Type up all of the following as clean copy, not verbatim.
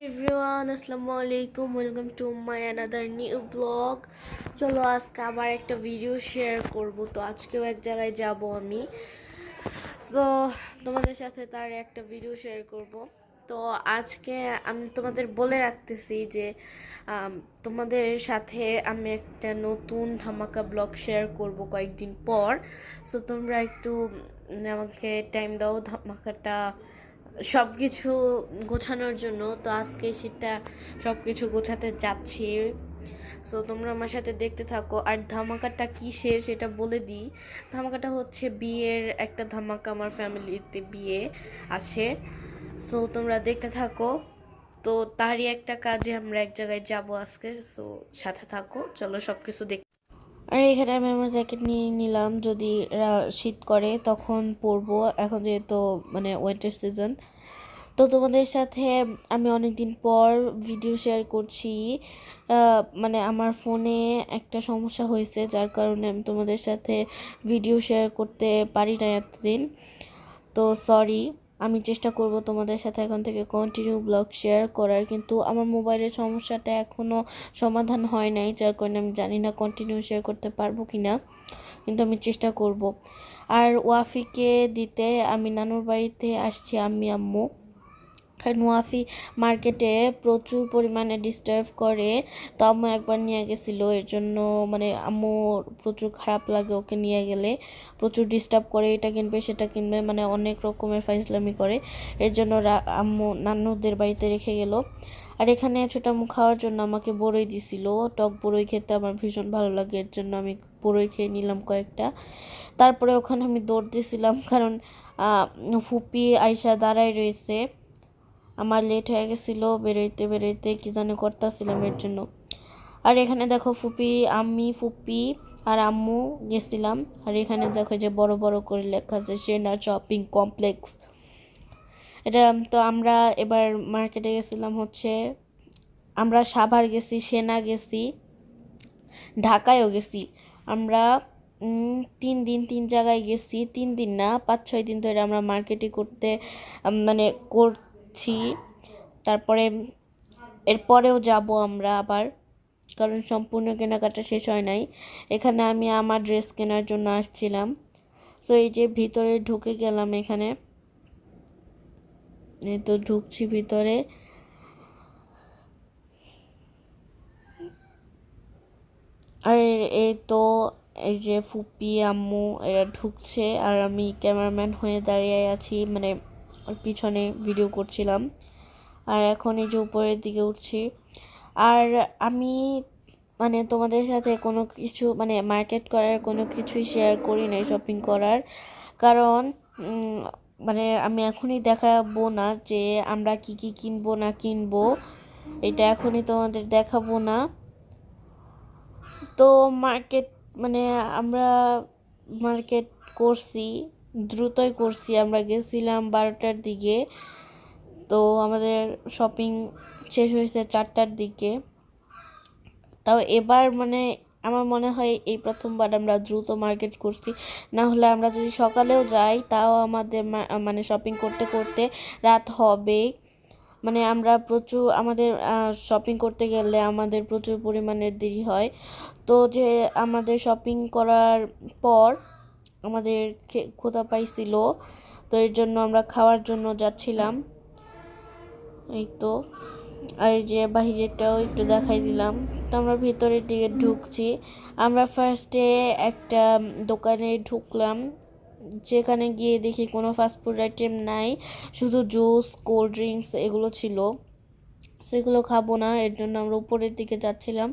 Everyone আসসালামু আলাইকুম, welcome to my another new blog. চলো আজকে আবার একটা ভিডিও শেয়ার করব। তো আজকেও এক জায়গায় যাব আমি। তো তোমাদের সাথে তার একটা ভিডিও শেয়ার করব। তো আজকে আমি তোমাদের বলে রাখতেছি যে তোমাদের সাথে আমি একটা নতুন ধামাকা ব্লগ শেয়ার করব কয়েকদিন পর। সো তোমরা একটু আমাকে টাইম দাও ধামাকাটা সব কিছু গোছানোর জন্য। তো আজকে সেটা সব কিছু গোছাতে যাচ্ছি। সো তোমরা আমার সাথে দেখতে থাকো। আর ধামাকাটা কিসের সেটা বলে দিই। ধামাকাটা হচ্ছে বিয়ের একটা ধামাকা, আমার ফ্যামিলিতে বিয়ে আছে। সো তোমরা দেখতে থাকো। তো তারই একটা কাজে আমরা এক জায়গায় যাব আজকে। সো সাথে থাকো, চলো সব কিছু দেখ। আর এখানে আমি আমার জ্যাকেট নিয়ে নিলাম, যদি শীত করে তখন পরবো। এখন যেহেতু মানে উইন্টার সিজন। তো তোমাদের সাথে আমি অনেক দিন পর ভিডিও শেয়ার করছি। মানে আমার ফোনে একটা সমস্যা হয়েছে, যার কারণে আমি তোমাদের সাথে ভিডিও শেয়ার করতে পারি না এতদিন। তো সরি। আমি চেষ্টা করব তোমাদের সাথে এখন থেকে কন্টিনিউ ব্লগ শেয়ার করার, কিন্তু আমার মোবাইলের সমস্যাটা এখনও সমাধান হয় নাই, যার কারণে আমি জানি না কন্টিনিউ শেয়ার করতে পারবো কি না, কিন্তু আমি চেষ্টা করব। আর ওয়াফিকে দিতে আমি নানুর বাড়িতে আসছি, আমি আম্মু। কারণ ওয়াফি মার্কেটে প্রচুর পরিমাণে ডিস্টার্ব করে। তো আম্মু একবার নিয়ে গেছিলো, এর জন্য মানে আম্মুর প্রচুর খারাপ লাগে ওকে নিয়ে গেলে। প্রচুর ডিস্টার্ব করে, এটা কিনবে সেটা কিনবে, মানে অনেক রকমের ফাইজলামি করে। এর জন্য আম্মু নানুদের বাড়িতে রেখে গেল। আর এখানে ছোটামু খাওয়ার জন্য আমাকে বড়ই দিছিল। টক বড়ই খেতে আমার ভীষণ ভালো লাগে, এর জন্য আমি বড়ই খেয়ে নিলাম কয়েকটা। তারপরে ওখানে আমি দৌড় দিয়েছিলাম, কারণ ফুপি আয়সা দাঁড়ায় রয়েছে। আমার লেট হয়ে গেছিলো বেরোইতে বেরোইতে, কি জানি করতেছিলাম এর জন্য। আর এখানে দেখো আমি ফুপি আর আম্মু গেছিলাম। আর এখানে দেখো যে বড় বড় করে লেখা আছে সেনা শপিং কমপ্লেক্স। এটা তো আমরা এবার মার্কেটে গেছিলাম হচ্ছে, আমরা সাভার গেছি, সেনা গেছি, ঢাকায়ও গেছি। আমরা 3 দিন 3 জায়গায় গেছি। 3 দিন না, 5-6 দিন ধরে আমরা মার্কেটিং করতে মানে করছি। তারপরে এরপরেও যাব আমরা আবার, কারণ সম্পূর্ণ কেনাকাটা শেষ হয় নাই। এখানে আমি আমার ড্রেস কেনার জন্য আসছিলাম। সো এই যে ভিতরে ঢুকে গেলাম, এখানে এই তো ঢুকছি ভিতরে। আর এই তো এই যে ফুপি আম্মু এরা ঢুকছে, আর আমি ক্যামেরাম্যান হয়ে দাঁড়িয়ে আছি, মানে পিছনে ভিডিও করছিলাম। আর এখন এই যে উপরের দিকে উঠছি। আর আমি মানে তোমাদের সাথে কোনো কিছু মানে মার্কেট করার কোনো কিছুই শেয়ার করি নাই, শপিং করার। কারণ মানে আমি এখনই দেখাবো না যে আমরা কি কি কিনবো না কিনবো, এটা এখনই তোমাদের দেখাবো না। তো মার্কেট মানে আমরা মার্কেট করছি, দ্রুতই করছি। আমরা গেছিলাম 12টার দিকে, তো আমাদের শপিং শেষ হয়েছে 4টার দিকে। তাও এবার মানে আমার মনে হয় এই প্রথমবার আমরা দ্রুত মার্কেট করছি। না হলে আমরা যদি সকালেও যাই তাও আমাদের মানে শপিং করতে করতে রাত হবে। মানে আমরা প্রচুর আমাদের শপিং করতে গেলে আমাদের প্রচুর পরিমাণের দেরি হয়। তো যে আমাদের শপিং করার পর আমাদের ক্ষুধা পাইছিল, তো এর জন্য আমরা খাওয়ার জন্য যাচ্ছিলাম। এই তো। আর এই যে বাহিরেটাও একটু দেখাই দিলাম। তো আমরা ভিতরের দিকে ঢুকছি। আমরা ফার্স্টে একটা দোকানে ঢুকলাম, যেখানে গিয়ে দেখি কোনো ফাস্টফুড আইটেম নাই, শুধু জুস কোল্ড ড্রিঙ্কস এগুলো ছিল। সেগুলো খাবো না, এর জন্য আমরা উপরের দিকে যাচ্ছিলাম।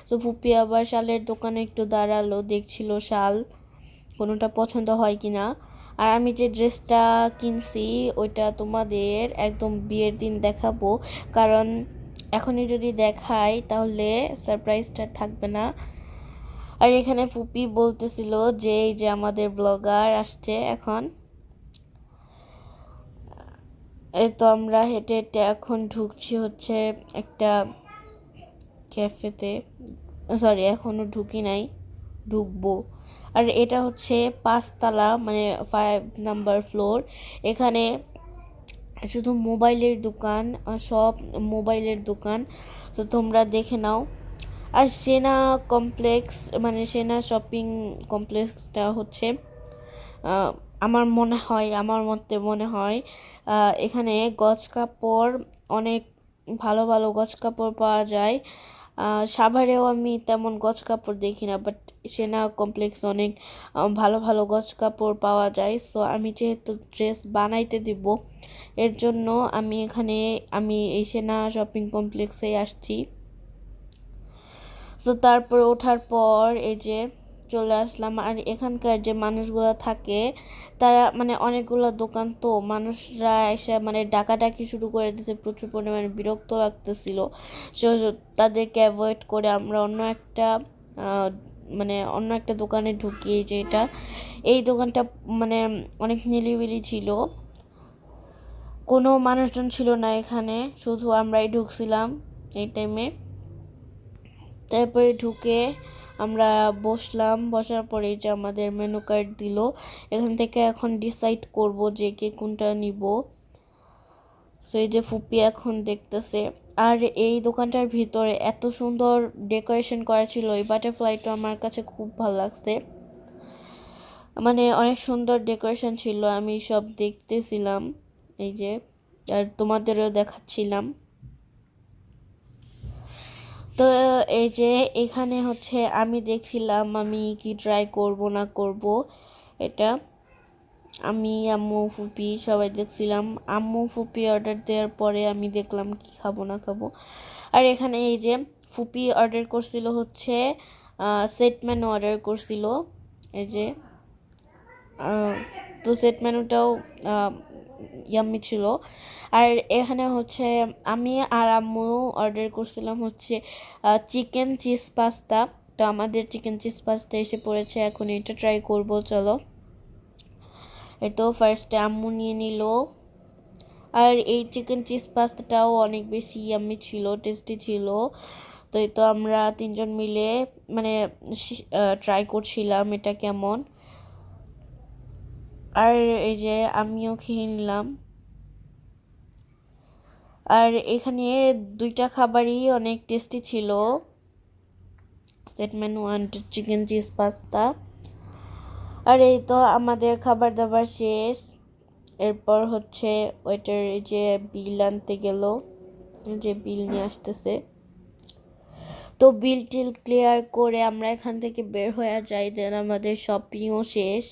তো ফুপি আবার শালের দোকানে একটু দাঁড়ালো, দেখছিল শাল কোনোটা পছন্দ হয় কিনা। আর আমি যে ড্রেসটা কিনছি ওইটা তোমাদের একদম বিয়ের দিন দেখাবো, কারণ এখনই যদি দেখাই তাহলে সারপ্রাইজটা থাকবে না। আর এখানে ফুপি বলতেছিল যে এই যে আমাদের ব্লগার আসছে এখন। এই তো আমরা হেঁটে হেঁটে এখন ঢুকছি হচ্ছে একটা ক্যাফেতে। সরি, এখনো ঢুকি নাই, ঢুকবো। আর এটা হচ্ছে 5 তলা, মানে 5 নাম্বার ফ্লোর। এখানে শুধু মোবাইলের দোকান, সব মোবাইলের দোকান। তো তোমরা দেখে নাও। আর সেনা কমপ্লেক্স মানে সেনা শপিং কমপ্লেক্সটা হচ্ছে আমার মনে হয় এখানে গজ কাপড় অনেক ভালো ভালো গজ কাপড় পাওয়া যায়। সাভারেও আমি তেমন গজ কাপড় দেখি না, বাট সেনা কমপ্লেক্স অনেক ভালো ভালো গজ কাপড় পাওয়া যায়। সো আমি যেহেতু ড্রেস বানাইতে দিব, এর জন্য আমি এই সেনা শপিং কমপ্লেক্সে আসছি। সো তারপর ওঠার পর এই যে চলে আসলাম। আর এখানকার যে মানুষগুলো থাকে তারা মানে অনেকগুলো দোকান, তো মানুষরা এসে মানে ডাকাডাকি শুরু করে দিয়েছে, প্রচুর পরিমাণে বিরক্ত লাগতেছিল। সো তাদেরকে অ্যাভয়েড করে আমরা অন্য একটা দোকানে ঢুকি। যেটা এই দোকানটা মানে অনেক নিলিবিলি ছিল, কোনো মানুষজন ছিল না এখানে, শুধু আমরাই ঢুকছিলাম এই টাইমে। তারপরে ঢুকে আমরা বসলাম, বসার পরে যে আমাদের মেনু কার্ড দিল, এখান থেকে এখন ডিসাইড করব যে কে কোনটা নিব। সো এই যে ফুপি এখন দেখতেছে। আর এই দোকানটার ভিতরে এত সুন্দর ডেকোরেশন করা ছিল, এই বাটারফ্লাইটা আমার কাছে খুব ভালো লাগছে, মানে অনেক সুন্দর ডেকোরেশন ছিল। আমি সব দেখতেছিলাম এই যে, আর তোমাদেরও দেখাচ্ছিলাম। তো এই যে এখানে হচ্ছে আমি দেখছিলাম আমি কি ট্রাই করব না করব। এটা আমি আম্মু ফুপি সবাই দেখছিলাম। আম্মু ফুপি অর্ডার দেওয়ার পরে আমি দেখলাম কি খাবো না খাবো। আর এখানে এই যে ফুপি অর্ডার করছিল হচ্ছে সেট মেনু অর্ডার করছিল এই যে। তো সেট মেনুটাও ইয়াম্মি ছিল। আর এখানে হচ্ছে আমি আর আম্মু অর্ডার করছিলাম হচ্ছে চিকেন চিজ পাস্তা। তো আমাদের চিকেন চিজ পাস্তা এসে পড়েছে, এখন এটা ট্রাই করব। চলো, এই তো ফার্স্টে আম্মু নিয়ে নিল। আর এই চিকেন চিজ পাস্তাটাও অনেক বেশি ইয়াম্মি ছিল, টেস্টি ছিল। তো এই তো আমরা তিনজন মিলে মানে ট্রাই করছিলাম এটা কেমন। আর এই যে আমিও খেয়ে নিলাম। আর এখানে দুইটা খাবারই অনেক টেস্টি ছিল, set menu and chicken cheese pasta. আর এই তো আমাদের খাবার দাবার শেষ। এরপর হচ্ছে ওইটার এই যে বিল আনতে গেল, যে বিল নিয়ে আসতেছে। তো বিল টিল ক্লিয়ার করে আমরা এখান থেকে বের হয়ে যাই। দেন আমাদের শপিংও শেষ।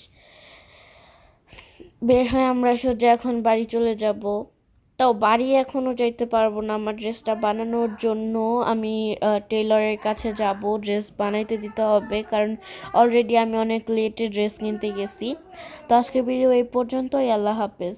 বের হয়ে আমরা সোজা এখন বাড়ি চলে যাব। তাও বাড়ি এখনও যাইতে পারবো না, আমার ড্রেসটা বানানোর জন্য আমি টেলরের কাছে যাব, ড্রেস বানাইতে দিতে হবে, কারণ অলরেডি আমি অনেক লেটে ড্রেস কিনতে গেছি। তো আজকের ভিডিও এই পর্যন্তই। আল্লাহ হাফেজ।